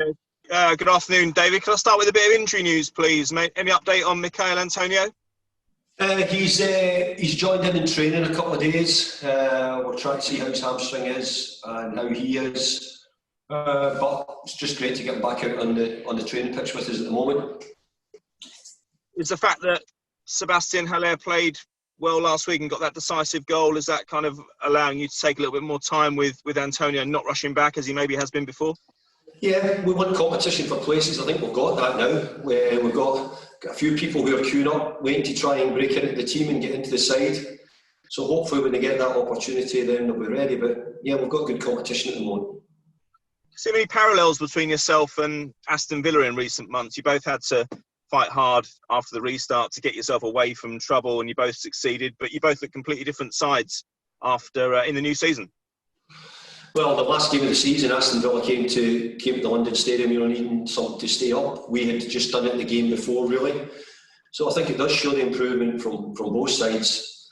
Okay. Good afternoon, David. Can I start with a bit of injury news, please, mate? Any update on Michail Antonio? He's joined in training a couple of days. We're trying to see how his hamstring is and how he is. But it's just great to get him back out on the training pitch with us at the moment. Is the fact that Sebastian Haller played well last week and got that decisive goal, is that kind of allowing you to take a little bit more time with Antonio and not rushing back as he maybe has been before? Yeah, we want competition for places. I think we've got that now. We've got a few people who are queuing up, waiting to try and break into the team and get into the side. So hopefully when they get that opportunity, then they'll be ready. But yeah, we've got good competition at the moment. See many parallels between yourself and Aston Villa in recent months. You both had to fight hard after the restart to get yourself away from trouble, and you both succeeded. But you both look completely different sides after in the new season. Well, the last game of the season, Aston Villa came to the London Stadium, needing something to stay up. We had just done it the game before, really. So I think it does show the improvement from both sides.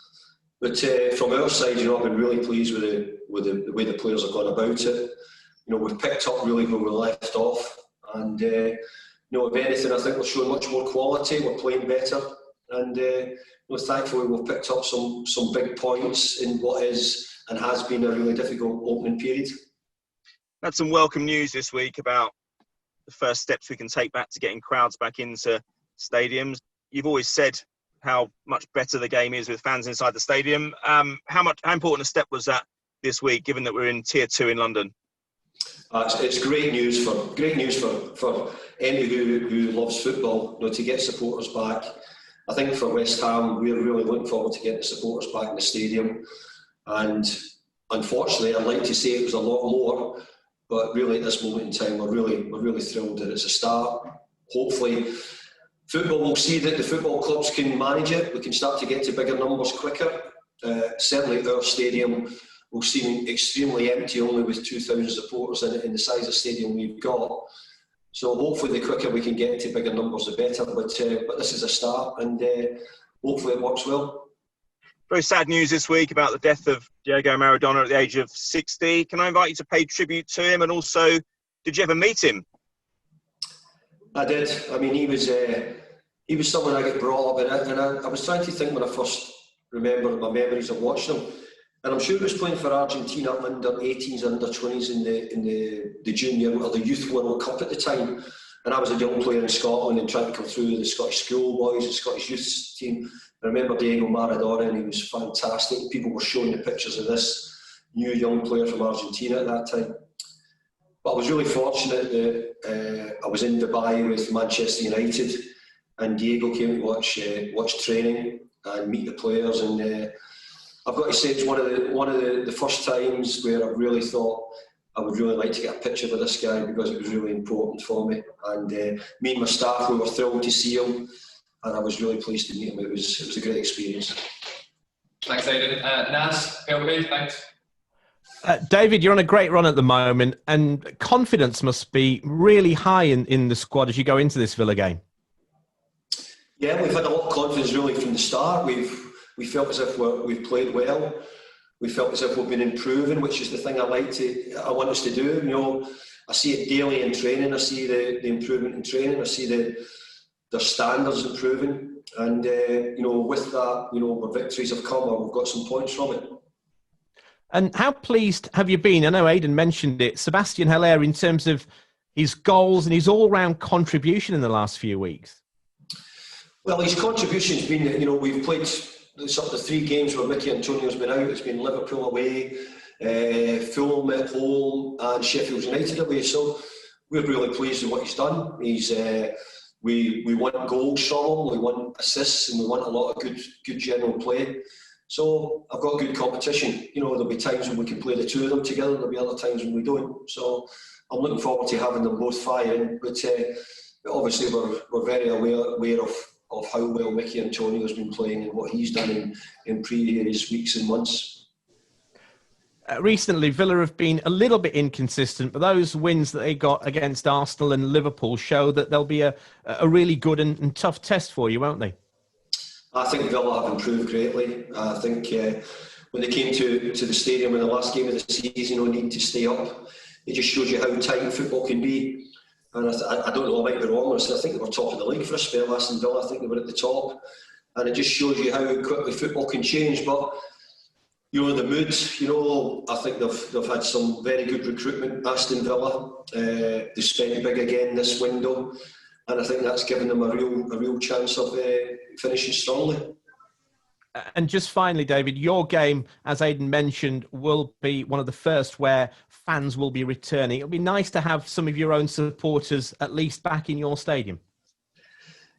But from our side, I've been really pleased with the way the players have gone about it. We've picked up really where we left off, and if anything, I think we're showing much more quality. We're playing better, and thankfully we've picked up some big points in what is and has been a really difficult opening period. Had some welcome news this week about the first steps we can take back to getting crowds back into stadiums. You've always said how much better the game is with fans inside the stadium. How important a step was that this week, given that we're in Tier 2 in London? It's great news for any who loves football, to get supporters back. I think for West Ham, we're really looking forward to getting the supporters back in the stadium. And unfortunately, I'd like to say it was a lot more, but really at this moment in time, we're really thrilled that it's a start. Hopefully, football will see that the football clubs can manage it. We can start to get to bigger numbers quicker. Certainly, our stadium will seem extremely empty, only with 2,000 supporters in it, in the size of stadium we've got. So hopefully, the quicker we can get to bigger numbers, the better. But this is a start, and hopefully it works well. Very sad news this week about the death of Diego Maradona at the age of 60. Can I invite you to pay tribute to him? And also, did you ever meet him? I did. I mean, he was someone I got brought up in, and I was trying to think when I first remembered my memories of watching him. And I'm sure he was playing for Argentina under 18s, under 20s in the junior or the Youth World Cup at the time. And I was a young player in Scotland and trying to come through the Scottish schoolboys, the Scottish youth team. I remember Diego Maradona, and he was fantastic. People were showing the pictures of this new young player from Argentina at that time. But I was really fortunate that I was in Dubai with Manchester United, and Diego came to watch training and meet the players. And I've got to say, it's one of the first times where I really thought I would really like to get a picture with this guy, because it was really important for me. And me and my staff, we were thrilled to see him, and I was really pleased to meet him. It was a great experience. Thanks, Aidan. Naz, PLP, thanks. David, you're on a great run at the moment, and confidence must be really high in the squad as you go into this Villa game. Yeah, we've had a lot of confidence really from the start. We felt as if we've played well. We felt as if we've been improving, which is the thing I want us to do. I see it daily in training. I see the improvement in training. I see their standards improving, and with that, where victories have come, we've got some points from it. And how pleased have you been? I know Aidan mentioned it, Sebastian Haller, in terms of his goals and his all-round contribution in the last few weeks. Well, his contribution's been, we've played sort of the 3 games where Mickey Antonio's been out. It's been Liverpool away, Fulham at home, and Sheffield United away. So we're really pleased with what he's done. We want goals from him, we want assists, and we want a lot of good general play. So I've got good competition. There'll be times when we can play the two of them together. There'll be other times when we don't. So I'm looking forward to having them both firing. But obviously we're very aware of how well Mickey Antonio has been playing and what he's done in previous weeks and months. Recently, Villa have been a little bit inconsistent, but those wins that they got against Arsenal and Liverpool show that they'll be a really good and tough test for you, won't they? I think Villa have improved greatly. I think when they came to the stadium in the last game of the season, needing to stay up, it just shows you how tight football can be. And I don't know, I might be wrong, I think they were top of the league for a spell, Aston Villa. I think they were at the top. And it just shows you how quickly football can change. But, you know, the mood, you know, I think they've had some very good recruitment, Aston Villa. They spent big again this window. And I think that's given them a real chance of finishing strongly. And just finally, David, your game, as Aidan mentioned, will be one of the first where fans will be returning. It'll be nice to have some of your own supporters at least back in your stadium.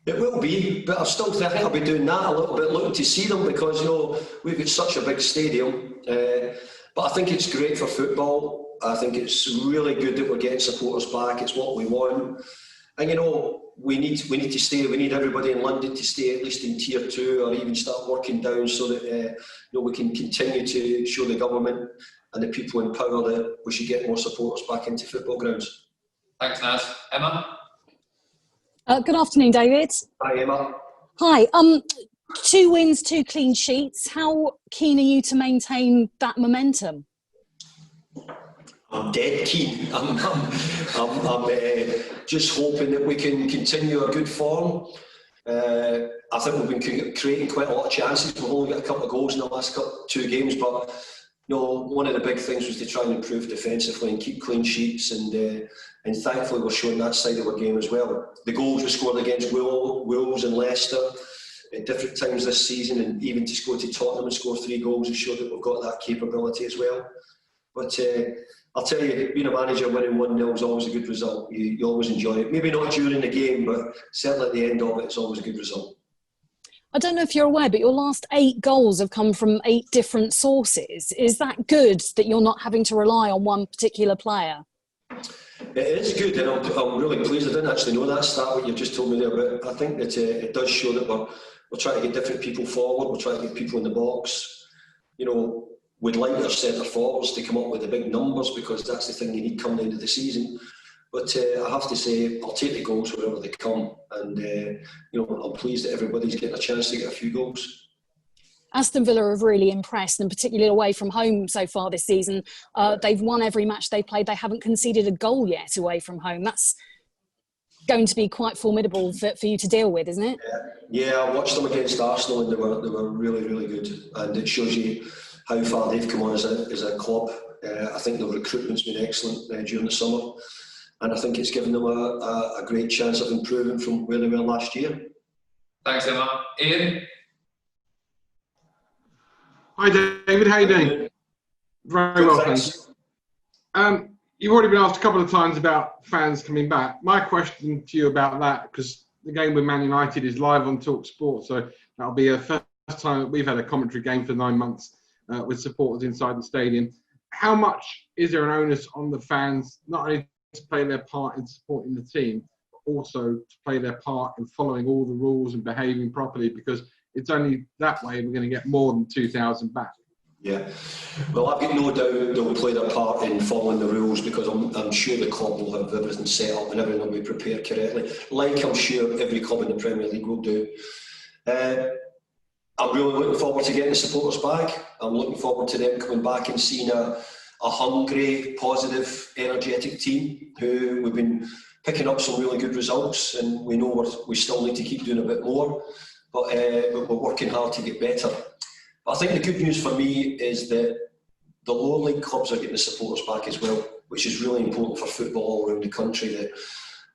It will be, but I still think I'll be doing that a little bit, looking to see them, because, you know, we've got such a big stadium. But I think it's great for football. I think it's really good that we're getting supporters back. It's what we want. And, you know, we need to stay. We need everybody in London to stay at least in Tier 2 or even start working down, so that you know, we can continue to show the government and the people in power that we should get more supporters back into football grounds. Thanks, Naz. Emma? Good afternoon, David. Hi, Emma. Hi. 2 wins, 2 clean sheets. How keen are you to maintain that momentum? I'm dead keen. I'm just hoping that we can continue a good form. I think we've been creating quite a lot of chances. We've only got a couple of goals in the last 2 games, but you know, one of the big things was to try and improve defensively and keep clean sheets, and thankfully we're showing that side of our game as well. The goals we scored against Wolves and Leicester at different times this season, and even to go to Tottenham and score 3 goals, has showed that we've got that capability as well. But I'll tell you, being a manager, winning 1-0 is always a good result. You always enjoy it. Maybe not during the game, but certainly at the end of it, it's always a good result. I don't know if you're aware, but your last 8 goals have come from 8 different sources. Is that good, that you're not having to rely on one particular player? It is good, and I'm really pleased. I didn't actually know that stat, what you've just told me there, but I think that it does show that we're trying to get different people forward. We're trying to get people in the box. You know, we'd like our centre forwards to come up with the big numbers, because that's the thing you need coming into the season. But I have to say, I'll take the goals wherever they come, and you know, I'm pleased that everybody's getting a chance to get a few goals. Aston Villa have really impressed, and particularly away from home so far this season. They've won every match they've played. They haven't conceded a goal yet away from home. That's going to be quite formidable for you to deal with, isn't it? Yeah, I watched them against Arsenal, and they were really, really good. And it shows you how far they've come on as a club. I think the recruitment's been excellent during the summer, and I think it's given them a great chance of improving from where they were last year. Thanks, Emma. Ian? Hi David, how are you doing? Very well, thanks. You've already been asked a couple of times about fans coming back. My question to you about that, because the game with Man United is live on Talk Sport, so that'll be the first time that we've had a commentary game for 9 months with supporters inside the stadium. How much is there an onus on the fans, not only to play their part in supporting the team, but also to play their part in following all the rules and behaving properly? Because it's only that way we're going to get more than 2,000 back. Yeah, well, I've got no doubt they'll play their part in following the rules, because I'm sure the club will have everything set up and everything will be prepared correctly, like I'm sure every club in the Premier League will do. I'm really looking forward to getting the supporters back. I'm looking forward to them coming back and seeing a hungry, positive, energetic team who we've been picking up some really good results, and we know we still need to keep doing a bit more. But we're working hard to get better. But I think the good news for me is that the lower league clubs are getting the supporters back as well, which is really important for football all around the country.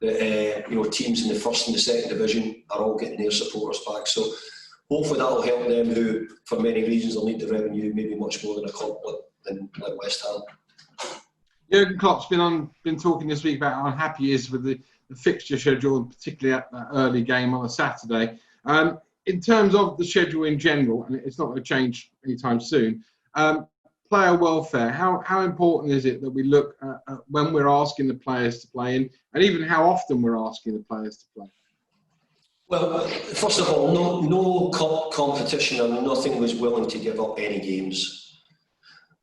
That you know, teams in the first and the second division are all getting their supporters back. So hopefully that will help them, who, for many reasons, will need the revenue maybe much more than a club like West Ham. Jurgen Klopp's been talking this week about how unhappy he is with the fixture schedule, and particularly at that early game on a Saturday. In terms of the schedule in general, and it's not going to change anytime soon, player welfare, how important is it that we look at when we're asking the players to play in, and even how often we're asking the players to play? Well, first of all, no competition or nothing was willing to give up any games.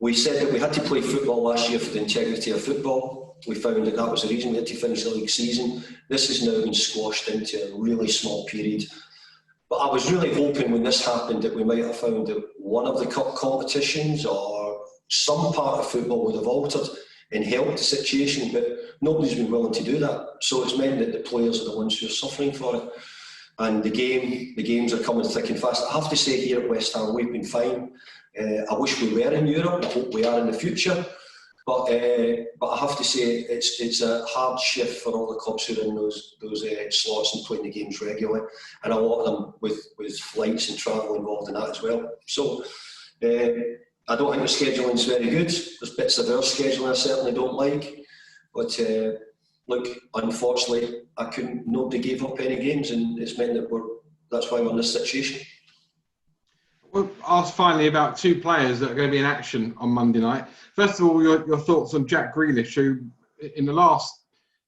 We said that we had to play football last year for the integrity of football. We found that was the reason we had to finish the league season. This has now been squashed into a really small period. But I was really hoping when this happened that we might have found that one of the cup competitions or some part of football would have altered and help the situation, but nobody's been willing to do that. So it's meant that the players are the ones who are suffering for it. And the games are coming thick and fast. I have to say, here at West Ham, we've been fine. I wish we were in Europe. I hope we are in the future. But I have to say, it's a hard shift for all the clubs who are in those slots and playing the games regularly, and a lot of them with flights and travel involved in that as well. So I don't think the scheduling is very good. There's bits of our scheduling I certainly don't like, but look, unfortunately, nobody gave up any games, and it's meant that that's why we're in this situation. We'll ask finally about two players that are going to be in action on Monday night. First of all, your thoughts on Jack Grealish, who in the last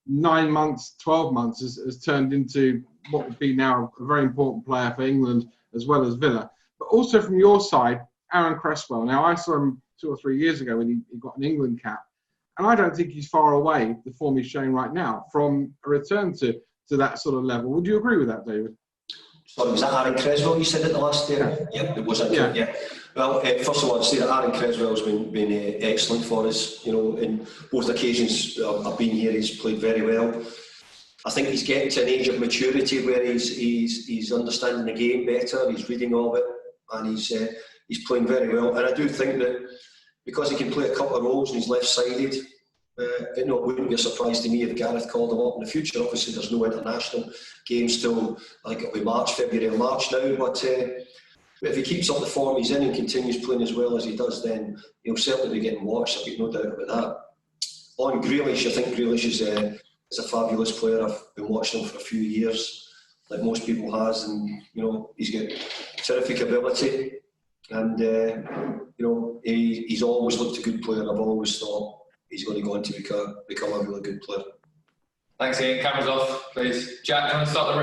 9 months, 12 months has turned into what would be now a very important player for England as well as Villa. But also from your side, Aaron Cresswell. Now, I saw him 2 or 3 years ago when he got an England cap, and I don't think he's far away, the form he's showing right now, from a return to that sort of level. Would you agree with that, David? Sorry, was that Aaron Cresswell you said at the last day? Yep, it was. Yeah. Well, first of all, I'd say that Aaron Cresswell's been excellent for us. You know, in both occasions I've been here, he's played very well. I think he's getting to an age of maturity where he's understanding the game better. He's reading all of it, and he's playing very well. And I do think that because he can play a couple of roles and he's left-sided, it wouldn't be a surprise to me if Gareth called him up in the future. Obviously, there's no international games till, I think it'll be February or March now. But if he keeps up the form he's in and continues playing as well as he does, then he'll certainly be getting watched. I've got no doubt about that. On Grealish, I think Grealish is a fabulous player. I've been watching him for a few years, like most people has, and he's got terrific ability, and he's always looked a good player. I've always thought he's going to go on to become a really good player. Thanks, Ian. Cameras off, please. Jack, do you want to start the